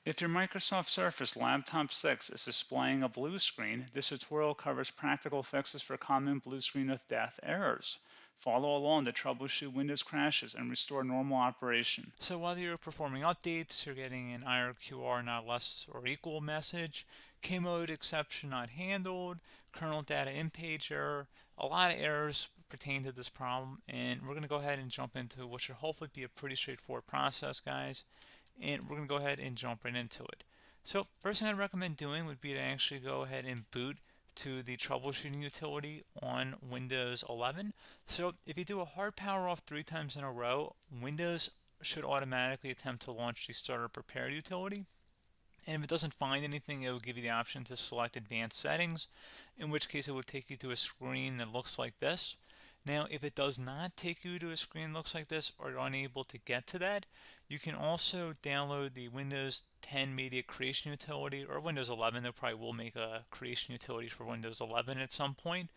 If your Microsoft Surface Laptop 6 is displaying a blue screen, this tutorial covers practical fixes for common blue screen of death errors. Follow along to troubleshoot Windows crashes and restore normal operation. So while you're performing updates, you're getting an IRQR not less or equal message, K-mode exception not handled, kernel data in page error. A lot of errors pertain to this problem, and we're going to go ahead and jump into what should hopefully be a pretty straightforward process, guys. And we're going to go ahead and jump right into it. So first thing I'd recommend doing would be to actually go ahead and boot to the troubleshooting utility on Windows 11. So if you do a hard power off 3 times in a row, Windows should automatically attempt to launch the startup prepare utility. And if it doesn't find anything, it will give you the option to select advanced settings, in which case it will take you to a screen that looks like this. Now, if it does not take you to a screen that looks like this, or you're unable to get to that, you can also download the Windows 10 Media Creation Utility, or Windows 11. They probably will make a creation utility for Windows 11 at some point.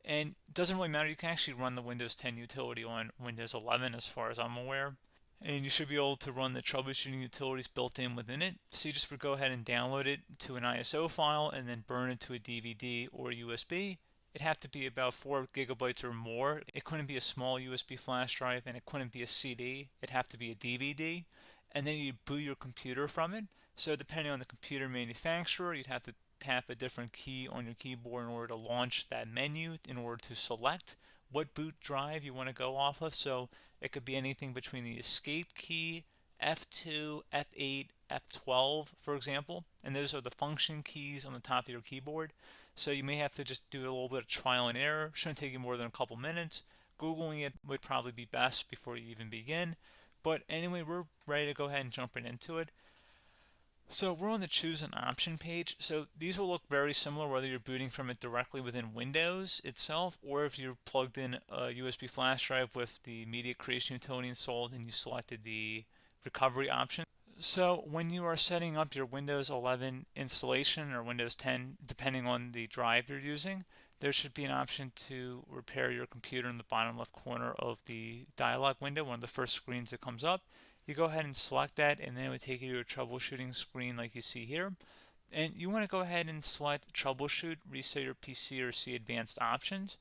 And it doesn't really matter, you can actually run the Windows 10 utility on Windows 11 as far as I'm aware. And you should be able to run the troubleshooting utilities built in within it. So you just would go ahead and download it to an ISO file and then burn it to a DVD or USB. It'd have to be about 4 gigabytes or more. It couldn't be a small USB flash drive, and it couldn't be a CD. It'd have to be a DVD. And then you boot your computer from it. So depending on the computer manufacturer, you'd have to tap a different key on your keyboard in order to launch that menu, in order to select what boot drive you want to go off of. So it could be anything between the escape key, F2, F8, F12, for example, and those are the function keys on the top of your keyboard. So you may have to just do a little bit of trial and error. Shouldn't take you more than a couple minutes. Googling it would probably be best before you even begin. But anyway, we're ready to go ahead and jump right into it. So we're on the choose an option page. So these will look very similar whether you're booting from it directly within Windows itself, or if you're plugged in a USB flash drive with the media creation utility installed and you selected the recovery option. So when you are setting up your Windows 11 installation or Windows 10, depending on the drive you're using, there should be an option to repair your computer in the bottom left corner of the dialog window, one of the first screens that comes up. You go ahead and select that, and then it would take you to a troubleshooting screen like you see here. And you want to go ahead and select troubleshoot, reset your PC, or see advanced options.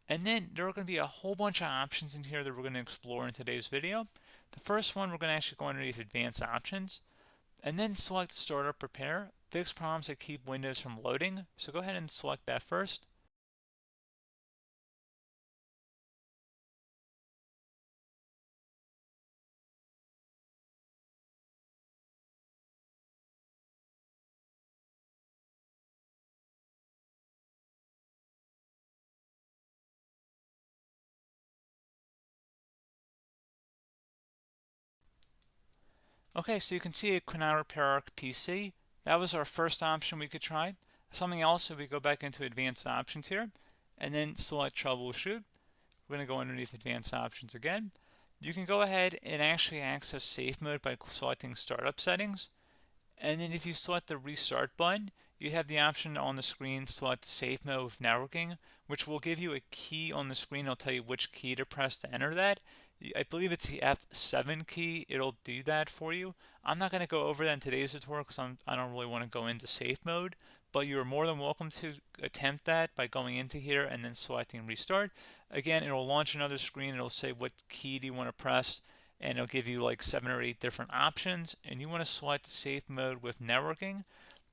And then there are going to be a whole bunch of options in here that we're going to explore in today's video. The first one, we're going to actually go underneath advanced options and then select startup prepare, fix problems that keep Windows from loading. So go ahead and select that first. Okay, so you can see it could not repair our PC. That was our first option we could try. Something else, if we go back into advanced options here and then select troubleshoot, we're going to go underneath advanced options again. You can go ahead and actually access safe mode by selecting startup settings. And then if you select the restart button, you have the option on the screen select safe mode with networking, which will give you a key on the screen. It'll tell you which key to press to enter that. I believe it's the F7 key. It'll do that for you. I'm not going to go over that in today's tutorial because I don't really want to go into safe mode, but you're more than welcome to attempt that by going into here and then selecting restart. Again, it'll launch another screen. It'll say what key do you want to press, and it'll give you like 7 or 8 different options, and you want to select safe mode with networking.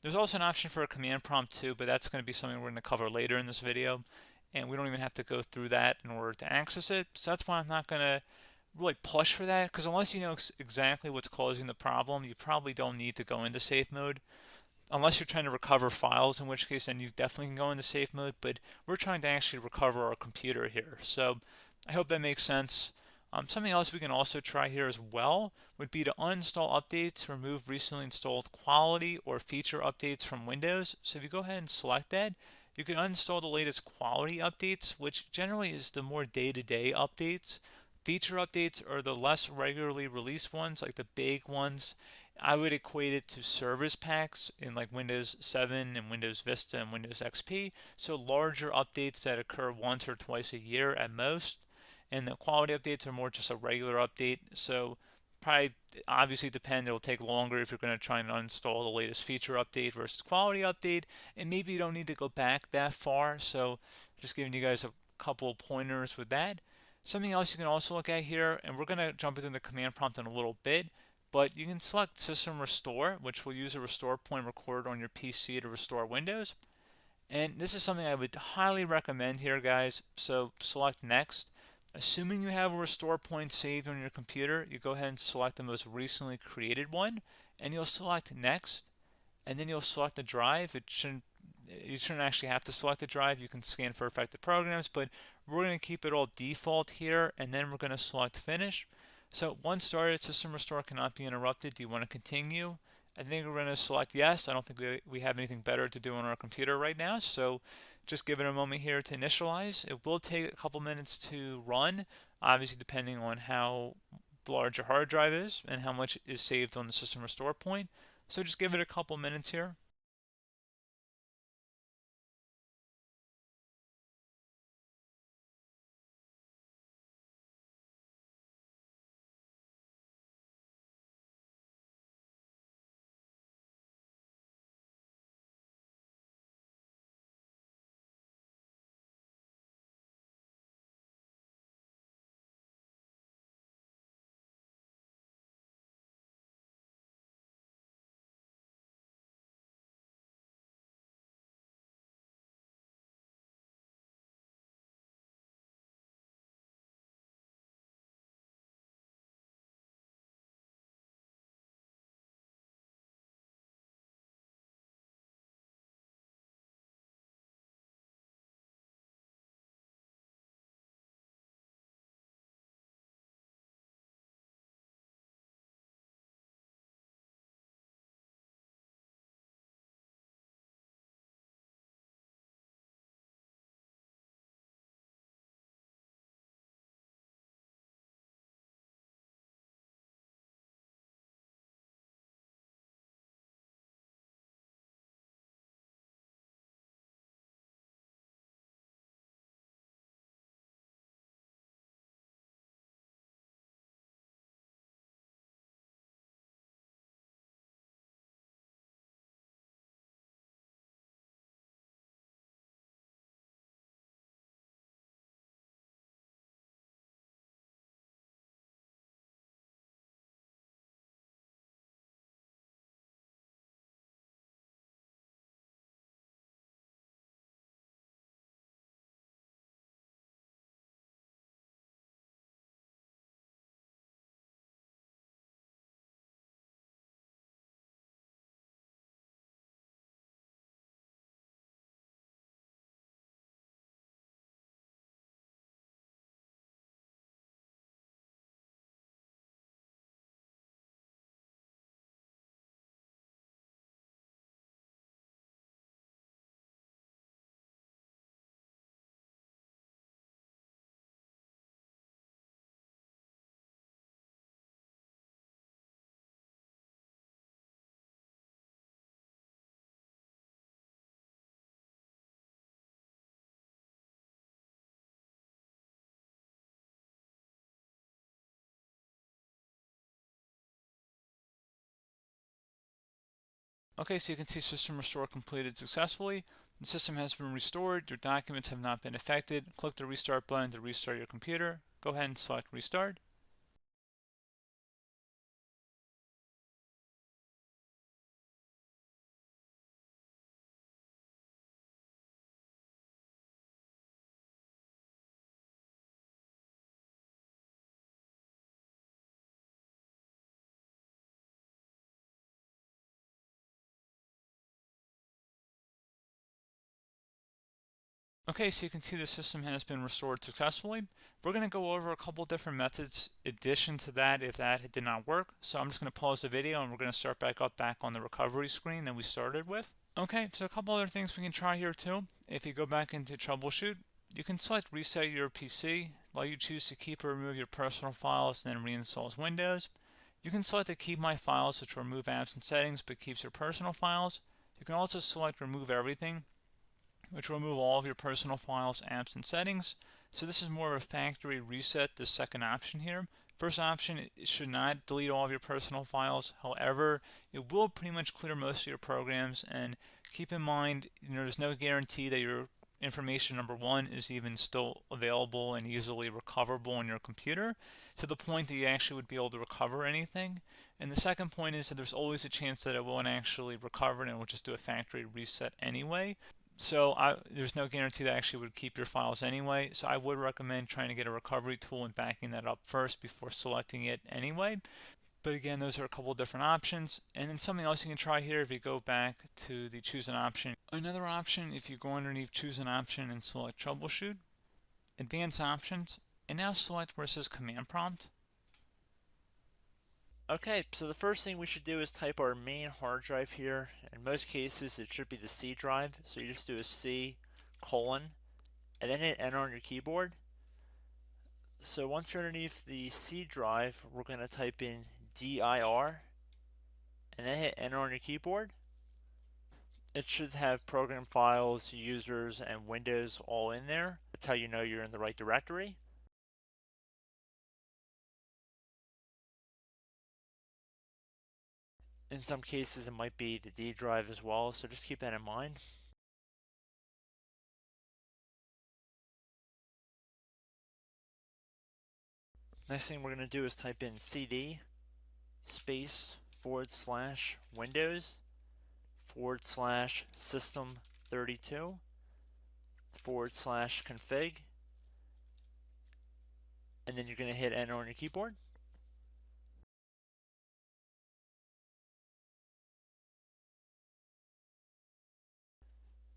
There's also an option for a command prompt too, but that's going to be something we're going to cover later in this video, and we don't even have to go through that in order to access it. So that's why I'm not going to really push for that, because unless you know exactly what's causing the problem, you probably don't need to go into safe mode. Unless you're trying to recover files, in which case then you definitely can go into safe mode, but we're trying to actually recover our computer here. So I hope that makes sense. Something else we can also try here as well would be to uninstall updates, remove recently installed quality or feature updates from Windows. So if you go ahead and select that, you can uninstall the latest quality updates, which generally is the more day-to-day updates. Feature updates are the less regularly released ones, like the big ones. I would equate it to service packs in like Windows 7 and Windows Vista and Windows XP. So larger updates that occur once or twice a year at most. And the quality updates are more just a regular update. So probably obviously depend. It'll take longer if you're going to try and uninstall the latest feature update versus quality update, and maybe you don't need to go back that far. So just giving you guys a couple of pointers with that. Something else you can also look at here, and we're going to jump into the command prompt in a little bit, but you can select System Restore, which will use a restore point recorded on your PC to restore Windows. And this is something I would highly recommend here, guys. So select Next. Assuming you have a restore point saved on your computer, you go ahead and select the most recently created one, and you'll select Next, and then you'll select the drive. You shouldn't actually have to select the drive. You can scan for affected programs, but we're going to keep it all default here, and then we're going to select Finish. So once started, System Restore cannot be interrupted. Do you want to continue? I think we're going to select yes. I don't think we have anything better to do on our computer right now, so just give it a moment here to initialize. It will take a couple minutes to run, obviously depending on how large your hard drive is and how much is saved on the System Restore point. So just give it a couple minutes here. Okay, so you can see System Restore completed successfully. The system has been restored. Your documents have not been affected. Click the Restart button to restart your computer. Go ahead and select Restart. Okay, so you can see the system has been restored successfully. We're going to go over a couple different methods in addition to that if that did not work. So I'm just going to pause the video and we're going to start back on the recovery screen that we started with. Okay, so a couple other things we can try here too. If you go back into troubleshoot, you can select reset your PC, let you choose to keep or remove your personal files and then reinstalls Windows. You can select to keep my files, which will remove apps and settings but keeps your personal files. You can also select remove everything, which will remove all of your personal files, apps, and settings. So this is more of a factory reset, this second option here. First option, it should not delete all of your personal files. However, it will pretty much clear most of your programs, and keep in mind, there's no guarantee that your information, number one, is even still available and easily recoverable on your computer to the point that you actually would be able to recover anything. And the second point is that there's always a chance that it won't actually recover and it will just do a factory reset anyway. So there's no guarantee that actually would keep your files anyway. So I would recommend trying to get a recovery tool and backing that up first before selecting it anyway. But again, those are a couple of different options. And then something else you can try here, if you go back to the choose an option. Another option, if you go underneath choose an option and select troubleshoot, advanced options, and now select where it says command prompt. Okay, so the first thing we should do is type our main hard drive here. In most cases, it should be the C drive. So you just do a C colon and then hit enter on your keyboard. So once you're underneath the C drive, we're going to type in dir and then hit enter on your keyboard. It should have program files, users, and Windows all in there. That's how you know you're in the right directory. In some cases, it might be the D drive as well, so just keep that in mind. Next thing we're going to do is type in cd space / Windows / system 32 / config, and then you're going to hit enter on your keyboard.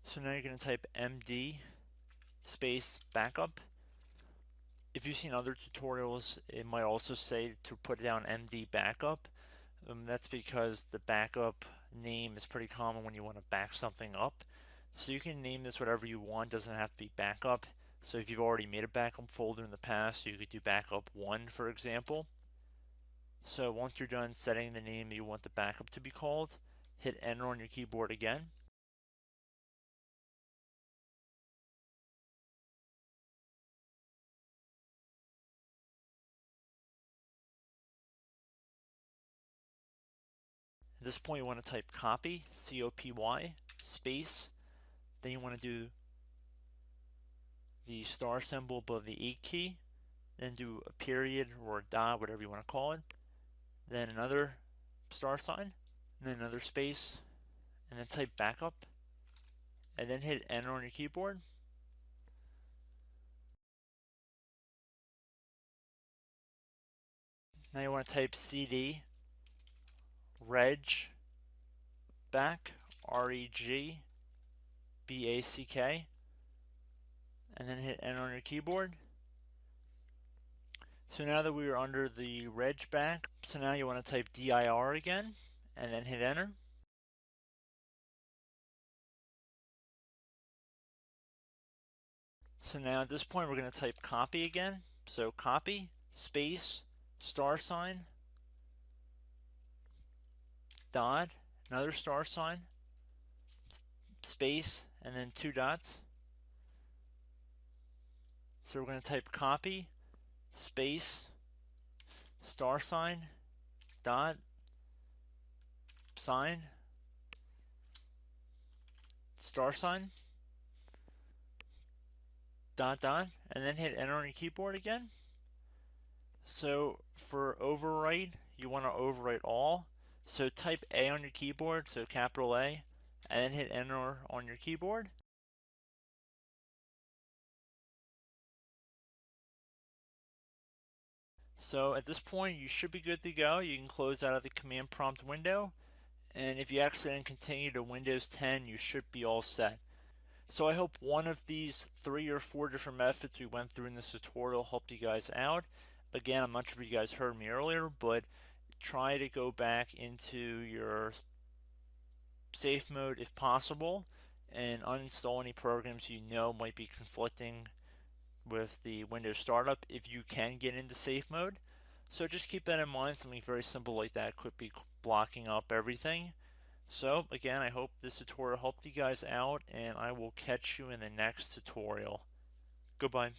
So now you're going to type md space backup. If you've seen other tutorials, it might also say to put down md backup. That's because the backup name is pretty common when you want to back something up. So you can name this whatever you want, doesn't have to be backup. So if you've already made a backup folder in the past, you could do backup 1, for example. So once you're done setting the name you want the backup to be called, hit enter on your keyboard again. At this point you want to type copy, C-O-P-Y, space, then you want to do the star symbol above the 8 key, then do a period or a dot, whatever you want to call it, then another star sign, and then another space, and then type backup, and then hit enter on your keyboard. Now you want to type cd reg back, REG BACK, and then hit enter on your keyboard. So now that we are under the reg back, so now you want to type dir again, and then hit enter. So now at this point we're going to type copy again. So copy, space, star sign, dot, another star sign, space, and then 2 dots. So we're going to type copy, space, star sign, dot, sign, star sign, dot, dot, and then hit enter on your keyboard again. So for overwrite, you want to overwrite all. So type A on your keyboard, so capital A, and then hit enter on your keyboard. So at this point, you should be good to go. You can close out of the command prompt window. And if you accidentally continue to Windows 10, you should be all set. So I hope one of these 3 or 4 different methods we went through in this tutorial helped you guys out. Again, I'm not sure if you guys heard me earlier, but try to go back into your safe mode if possible and uninstall any programs you know might be conflicting with the Windows startup if you can get into safe mode. So just keep that in mind. Something very simple like that could be blocking up everything. So again, I hope this tutorial helped you guys out, and I will catch you in the next tutorial. Goodbye.